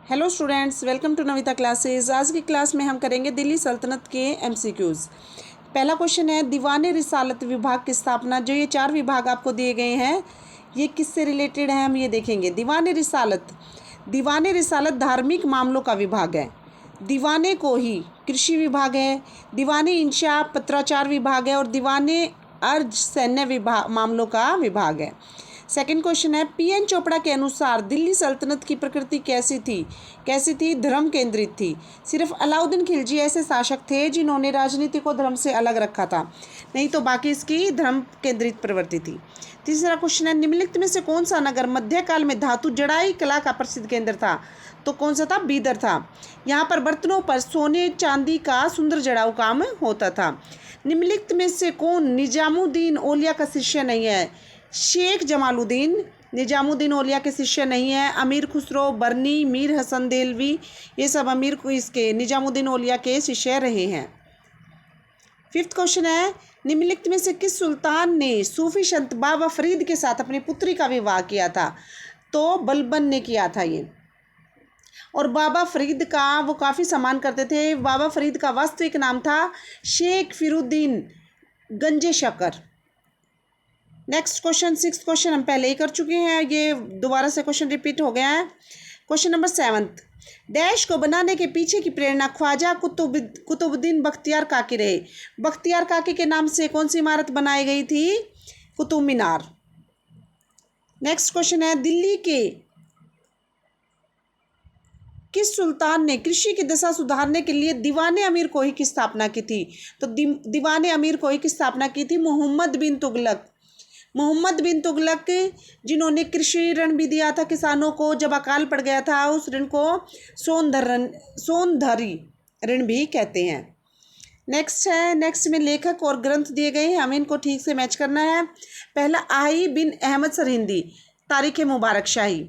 Hello students, welcome to Navita classes. आज की class में हम करेंगे दिल्ली सल्तनत के एमसीक्यूज़। पहला क्वेश्चन है, दीवाने रिसालत विभाग की स्थापना। जो ये 4 विभाग आपको दिए गए हैं, ये किससे रिलेटेड है, हम ये देखेंगे। दीवाने रिसालत धार्मिक मामलों का विभाग है। दीवाने को ही कृषि विभाग है। दीवाने इंशा पत्राचार विभाग है और दीवाने अर्ज सैन्य विभाग मामलों का विभाग है। सेकंड क्वेश्चन है, पीएन चोपड़ा के अनुसार दिल्ली सल्तनत की प्रकृति कैसी थी? धर्म केंद्रित थी। सिर्फ अलाउद्दीन खिलजी ऐसे शासक थे जिन्होंने राजनीति को धर्म से अलग रखा था, नहीं तो बाकी इसकी धर्म केंद्रित प्रवृत्ति थी। तीसरा क्वेश्चन है, निम्नलिखित में से कौन सा नगर मध्यकाल में धातु जड़ाई कला का प्रसिद्ध केंद्र था? तो कौन सा था? बीदर था। यहाँ पर बर्तनों पर सोने चांदी का सुंदर जड़ाऊ काम होता था। निम्नलिखित में से कौन निजामुद्दीन औलिया का शिष्य नहीं है? शेख जमालुद्दीन निजामुद्दीन औलिया के शिष्य नहीं है। अमीर खुसरो, बरनी, मीर हसन देलवी, ये सब इसके निजामुद्दीन औलिया के शिष्य रहे हैं। फिफ्थ क्वेश्चन है, निम्नलिखित में से किस सुल्तान ने सूफी संत बाबा फरीद के साथ अपनी पुत्री का विवाह किया था? तो बलबन ने किया था ये। और बाबा फरीद का वो काफ़ी सम्मान करते थे। बाबा फरीद का वास्तविक नाम था शेख फिरुद्दीन गंजे शकर। नेक्स्ट क्वेश्चन, सिक्स्थ क्वेश्चन हम पहले ही कर चुके हैं, ये दोबारा से क्वेश्चन रिपीट हो गया है। क्वेश्चन नंबर 7, डैश को बनाने के पीछे की प्रेरणा ख्वाजा कुतुबुद्दीन बख्तियार काकी रहे। बख्तियार काकी के नाम से कौन सी इमारत बनाई गई थी? कुतुब मीनार। नेक्स्ट क्वेश्चन है, दिल्ली के किस सुल्तान ने कृषि की दशा सुधारने के लिए दीवाने अमीर कोही की स्थापना की थी? तो दीवाने अमीर कोही की स्थापना की थी मोहम्मद बिन तुगलक, जिन्होंने कृषि ऋण भी दिया था किसानों को। जब अकाल पड़ गया था, उस ऋण को सोनधरी ऋण भी कहते हैं। नेक्स्ट में लेखक और ग्रंथ दिए गए हैं, हमें इनको ठीक से मैच करना है। पहला, आही बिन अहमद सरहिंदी तारीख़ मुबारक शाही।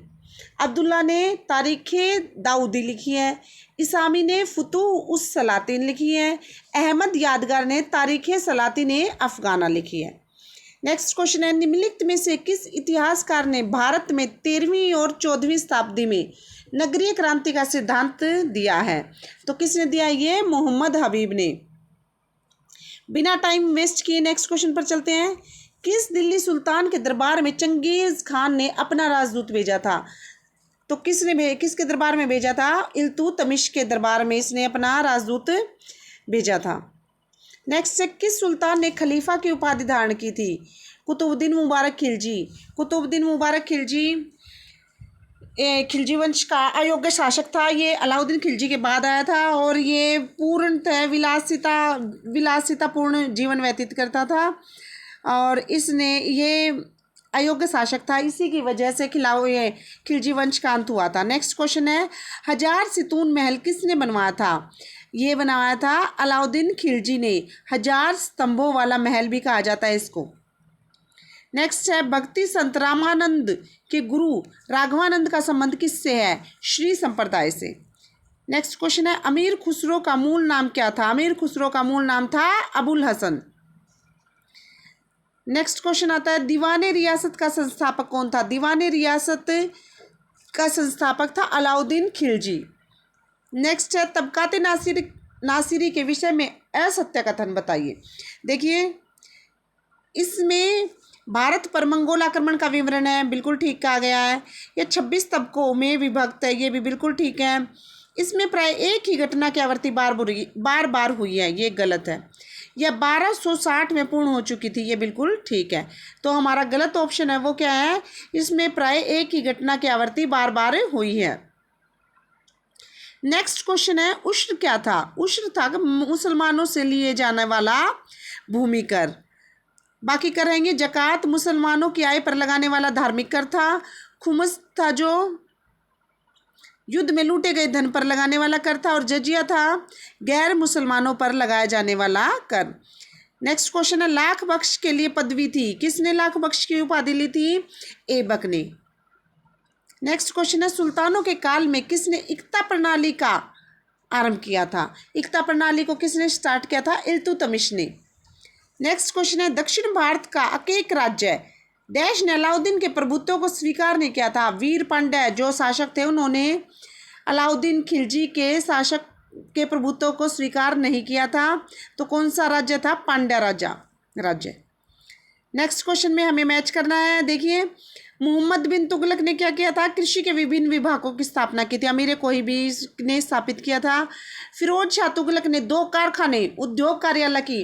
अब्दुल्ला ने तारीख़ दाऊदी लिखी है। इसामी ने फुतूह उस सलातिन लिखी है। अहमद यादगार ने तारीख़ सलातिन अफ़गाना लिखी है। नेक्स्ट क्वेश्चन है, निम्नलिखित में से किस इतिहासकार ने भारत में 13वीं और 14वीं शताब्दी में नगरीय क्रांति का सिद्धांत दिया है? तो किसने दिया? ये मोहम्मद हबीब ने। बिना टाइम वेस्ट किए नेक्स्ट क्वेश्चन पर चलते हैं। किस दिल्ली सुल्तान के दरबार में चंगेज़ खान ने अपना राजदूत भेजा था? तो किसके दरबार में भेजा था? इल्तुतमिश के दरबार में इसने अपना राजदूत भेजा था। नेक्स्ट है, किस सुल्तान ने खलीफा की उपाधि धारण की थी? कुतुबुद्दीन मुबारक खिलजी खिलजी वंश का अयोग्य शासक था। ये अलाउद्दीन खिलजी के बाद आया था और ये पूर्णतः विलासितापूर्ण जीवन व्यतीत करता था और इसने ये अयोग्य शासक था, इसी की वजह से खिलजी वंश का अंत हुआ था। नेक्स्ट क्वेश्चन है, हजार सितून महल किसने बनवाया था? ये बनवाया था अलाउद्दीन खिलजी ने। 1000 स्तंभों वाला महल भी कहा जाता है इसको। नेक्स्ट है, भक्ति संत रामानंद के गुरु राघवानंद का संबंध किससे है? श्री संप्रदाय से। नेक्स्ट क्वेश्चन है, अमीर खुसरो का मूल नाम क्या था? अमीर खुसरो का मूल नाम था अबुल हसन। नेक्स्ट क्वेश्चन आता है, दीवाने रियासत का संस्थापक कौन था? दीवाने रियासत का संस्थापक था अलाउद्दीन खिलजी। नेक्स्ट है, तबकाते नासिरी के विषय में असत्य कथन बताइए। देखिए, इसमें भारत पर मंगोल आक्रमण का विवरण है, बिल्कुल ठीक कहा गया है। यह 26 तबकों में विभक्त है, ये भी बिल्कुल ठीक है। इसमें प्राय एक ही घटना की आवृत्ति बार बार हुई है, ये गलत है। यह 1260 में पूर्ण हो चुकी थी, ये बिल्कुल ठीक है। तो हमारा गलत ऑप्शन है वो क्या है? इसमें प्राय एक ही घटना की आवृत्ति बार बार हुई है। नेक्स्ट क्वेश्चन है, उश्र क्या था? उश्र था मुसलमानों से लिए जाने वाला भूमि कर। बाकी कर रहेंगे, जकात मुसलमानों की आय पर लगाने वाला धार्मिक कर था। खुमस था जो युद्ध में लूटे गए धन पर लगाने वाला कर था और जजिया था गैर मुसलमानों पर लगाया जाने वाला कर। नेक्स्ट क्वेश्चन है, लाख बख्श के लिए पदवी थी। किसने लाख बख्श की उपाधि ली थी? ऐबक ने। नेक्स्ट क्वेश्चन है, सुल्तानों के काल में किसने इक्ता प्रणाली का आरंभ किया था? इक्ता प्रणाली को किसने स्टार्ट किया था? इल्तुतमिश ने। नेक्स्ट क्वेश्चन है, दक्षिण भारत का अकेक राज्य डैश ने अलाउद्दीन के प्रभुत्व को स्वीकार नहीं किया था? वीर पांड्या जो शासक थे उन्होंने अलाउद्दीन खिलजी के शासक के प्रभुत्व को स्वीकार नहीं किया था। तो कौन सा राज्य था? पांड्या राज्य। नेक्स्ट क्वेश्चन में हमें मैच करना है। देखिए, मोहम्मद बिन तुगलक ने क्या किया था? कृषि के विभिन्न विभागों की स्थापना की थी। अमीर कोहिबी ने स्थापित किया था। फिरोज शाह तुगलक ने 2 कारखाने, उद्योग कार्यालय की,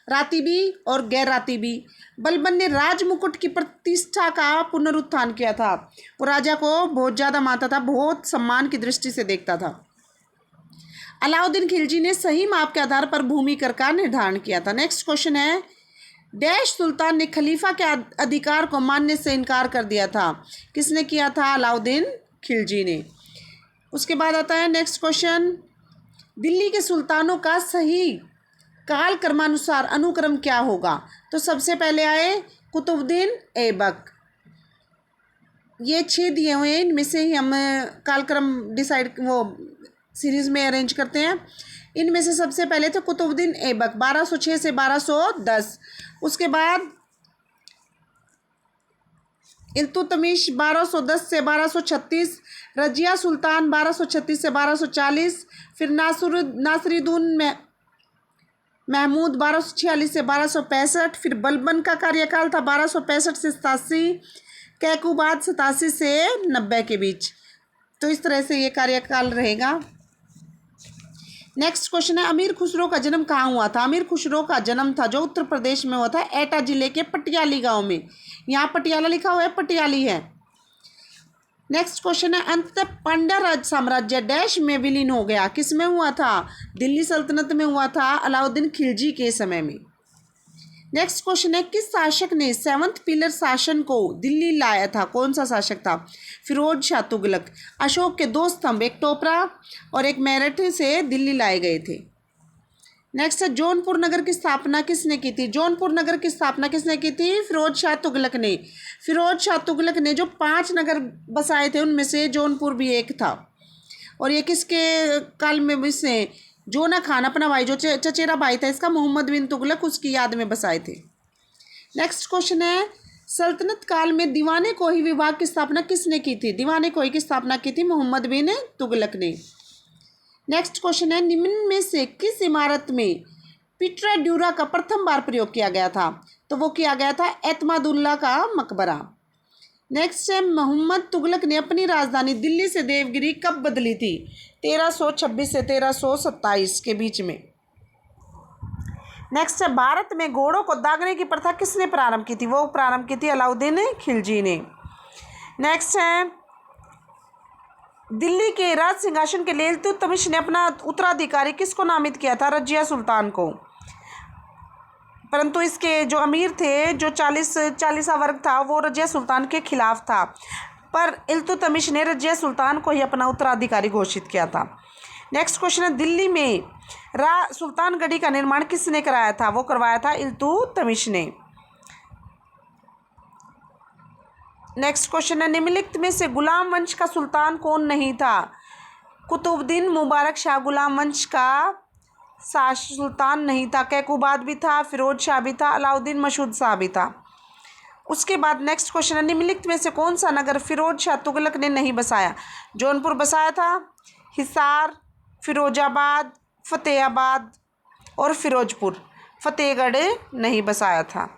रातीबी और गैर रातीबी। बलबन ने राज मुकुट की प्रतिष्ठा का पुनरुत्थान किया था। वो राजा को बहुत ज़्यादा मानता था, बहुत सम्मान की दृष्टि से देखता था। अलाउद्दीन खिलजी ने सही माप के आधार पर भूमि कर का निर्धारण किया था। नेक्स्ट क्वेश्चन है, डैश सुल्तान ने खलीफा के अधिकार को मानने से इनकार कर दिया था। किसने किया था? अलाउद्दीन खिलजी ने। उसके बाद आता है नेक्स्ट क्वेश्चन, दिल्ली के सुल्तानों का सही काल क्रमानुसार अनुक्रम क्या होगा? तो सबसे पहले आए कुतुबुद्दीन ऐबक। ये 6 दिए हुए हैं, इनमें से ही हम कालक्रम डिसाइड वो सीरीज़ में अरेंज करते हैं। इनमें से सबसे पहले थे कुतुबुद्दीन ऐबक 1206 से 1210। उसके बाद इल्तुतमिश 1210 से 1236, रजिया सुल्तान 1236 से 1240, फिर नासिरुद्दीन महमूद 1246 से 1265, फिर बलबन का कार्यकाल था 1265 से 87, कैकुबाद 87 से 90 के बीच। तो इस तरह से ये कार्यकाल रहेगा। नेक्स्ट क्वेश्चन है, अमीर खुसरो का जन्म कहाँ हुआ था? अमीर खुसरो का जन्म था जो उत्तर प्रदेश में हुआ था, एटा जिले के पटियाली गांव में। यहाँ पटियाला लिखा हुआ है, पटियाली है। नेक्स्ट क्वेश्चन है, अंततः पांड्या राज साम्राज्य डैश में विलीन हो गया। किस में हुआ था? दिल्ली सल्तनत में हुआ था, अलाउद्दीन खिलजी के समय में। नेक्स्ट क्वेश्चन है, किस शासक ने 7th पिलर शासन को दिल्ली लाया था? कौन सा शासक था? फिरोज शाह तुगलक। अशोक के 2 स्तंभ, एक टोपरा और एक मेरठ से दिल्ली लाए गए थे। नेक्स्ट है, जौनपुर नगर की स्थापना किसने की थी? जौनपुर नगर की स्थापना किसने की थी? फिरोज शाह तुगलक ने। फिरोज शाह तुगलक ने जो 5 नगर बसाए थे उनमें से जौनपुर भी एक था। और ये किसके काल में? इसने जोना खान, अपना भाई जो चचेरा भाई था इसका, मोहम्मद बिन तुगलक, उसकी याद में बसाए थे। नेक्स्ट क्वेश्चन है, सल्तनत काल में दीवाने कोही विभाग की स्थापना किसने की थी? दीवाने कोही की स्थापना की थी मोहम्मद बिन तुगलक ने। नेक्स्ट क्वेश्चन है, निम्न में से किस इमारत में पिट्रा ड्यूरा का प्रथम बार प्रयोग किया गया था? तो वो किया गया था एतमादुल्ला का मकबरा। नेक्स्ट है, मोहम्मद तुगलक ने अपनी राजधानी दिल्ली से देवगिरी कब बदली थी? 1326 से 1327 के बीच में। नेक्स्ट है, भारत में घोड़ों को दागने की प्रथा किसने प्रारंभ की थी? वो प्रारंभ की थी अलाउद्दीन खिलजी ने। नेक्स्ट है, दिल्ली के राज सिंहासन के लिए इल्तुतमिश ने अपना उत्तराधिकारी किसको नामित किया था? रजिया सुल्तान को। परंतु इसके जो अमीर थे, जो 40वां वर्ग था, वो रजिया सुल्तान के खिलाफ था, पर इल्तुतमिश ने रजिया सुल्तान को ही अपना उत्तराधिकारी घोषित किया था। नेक्स्ट क्वेश्चन है, दिल्ली में सुल्तानगढ़ी का निर्माण किसने कराया था? वो करवाया था इल्तुतमिश ने। नेक्स्ट क्वेश्चन है, निम्नलिखित में से गुलाम वंश का सुल्तान कौन नहीं था? कुतुबुद्दीन मुबारक शाह गुलाम वंश का सुल्तान नहीं था। कैकुबाद भी था, फिरोज शाह भी था, अलाउद्दीन मसूद शाह भी था। उसके बाद नेक्स्ट क्वेश्चन है, निम्नलिखित में से कौन सा नगर फिरोज शाह तुगलक ने नहीं बसाया? जौनपुर बसाया था, हिसार, फिरोजाबाद, फतेहाबाद और फिरोजपुर। फतेहगढ़ नहीं बसाया था।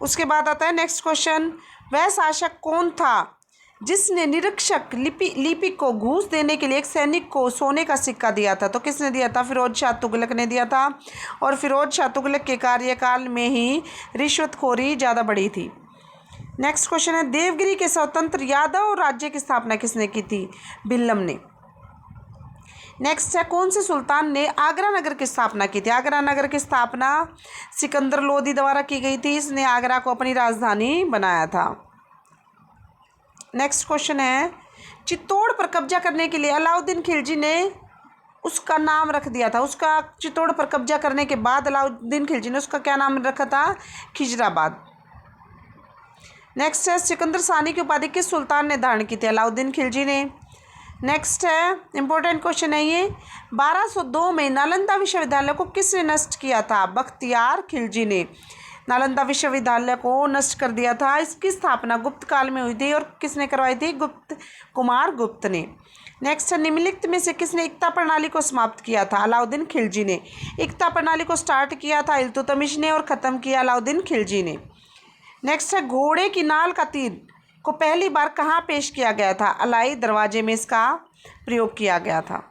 उसके बाद आता है नेक्स्ट क्वेश्चन, वह शासक कौन था जिसने निरीक्षक लिपिक को घूस देने के लिए एक सैनिक को सोने का सिक्का दिया था? तो किसने दिया था? फिरोज शाह तुगलक ने दिया था। और फिरोज शाह तुगलक के कार्यकाल में ही रिश्वतखोरी ज़्यादा बढ़ी थी। नेक्स्ट क्वेश्चन है, देवगिरी के स्वतंत्र यादव राज्य की स्थापना किसने की थी? भिल्लम ने। नेक्स्ट है, कौन से सुल्तान ने आगरा नगर की स्थापना की थी? आगरा नगर की स्थापना सिकंदर लोदी द्वारा की गई थी। इसने आगरा को अपनी राजधानी बनाया था। नेक्स्ट क्वेश्चन है, चित्तौड़ पर कब्जा करने के लिए अलाउद्दीन खिलजी ने उसका नाम रख दिया था। उसका चित्तौड़ पर कब्जा करने के बाद अलाउद्दीन खिलजी ने उसका क्या नाम रखा था? खिजराबाद। नेक्स्ट है, सिकंदर सानी की उपाधि किस सुल्तान ने धारण की थी? अलाउद्दीन खिलजी ने। नेक्स्ट है, इंपॉर्टेंट क्वेश्चन है ये, 1202 में नालंदा विश्वविद्यालय को किसने नष्ट किया था? बख्तियार खिलजी ने नालंदा विश्वविद्यालय को नष्ट कर दिया था। इसकी स्थापना गुप्त काल में हुई थी और किसने करवाई थी? कुमार गुप्त ने। नेक्स्ट है, निम्नलिखित में से किसने इक्ता प्रणाली को समाप्त किया था? अलाउद्दीन खिलजी ने। इक्ता प्रणाली को स्टार्ट किया था इल्तुतमिश ने और ख़त्म किया अलाउद्दीन खिलजी ने। नेक्स्ट है, घोड़े की नाल का तीर को पहली बार कहाँ पेश किया गया था? अलाई दरवाजे में इसका प्रयोग किया गया था।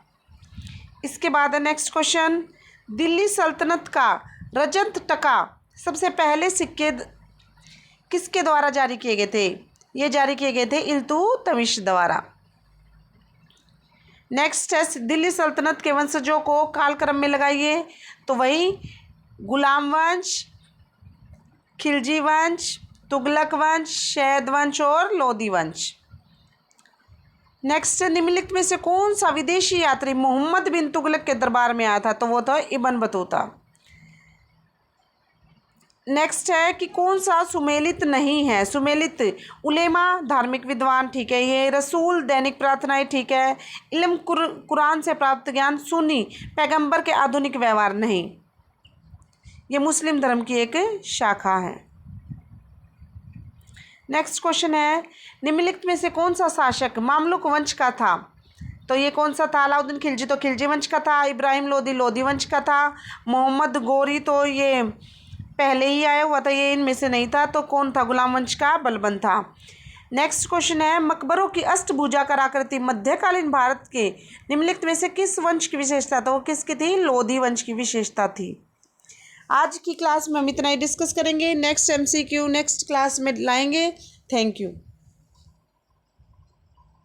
इसके बाद है नेक्स्ट क्वेश्चन, दिल्ली सल्तनत का रजत टका सबसे पहले सिक्के किसके द्वारा जारी किए गए थे? ये जारी किए गए थे इल्तुतमिश द्वारा। नेक्स्ट है, दिल्ली सल्तनत के वंशजों को कालक्रम में लगाइए। तो वही गुलाम वंश, खिलजी वंश, तुगलक वंश, शैद वंश और लोदी वंश। नेक्स्ट, निम्नलिखित में से कौन सा विदेशी यात्री मोहम्मद बिन तुगलक के दरबार में आया था? तो वो था इब्न बतूता। नेक्स्ट है कि कौन सा सुमेलित नहीं है? सुमेलित उलेमा धार्मिक विद्वान, ठीक है ये। रसूल दैनिक प्रार्थनाएं, ठीक है। इल्म कुरान से प्राप्त ज्ञान, सुन्नी पैगंबर के आधुनिक व्यवहार, नहीं। ये मुस्लिम धर्म की एक शाखा है। नेक्स्ट क्वेश्चन है, निम्नलिखित में से कौन सा शासक मामलुक वंश का था? तो ये कौन सा था? अलाउद्दीन खिलजी तो खिलजी वंश का था। इब्राहिम लोदी लोदी वंश का था। मोहम्मद गोरी तो ये पहले ही आया हुआ था, ये इनमें से नहीं था। तो कौन था? गुलाम वंश का बलबन था। नेक्स्ट क्वेश्चन है, मकबरों की अष्टभुजाकार आकृति मध्यकालीन भारत के निम्नलिखित में से किस वंश की विशेषता? तो वो किसकी थी? लोधी वंश की विशेषता थी। आज की क्लास में हम इतना ही डिस्कस करेंगे। नेक्स्ट MCQ नेक्स्ट क्लास में लाएंगे। Thank you.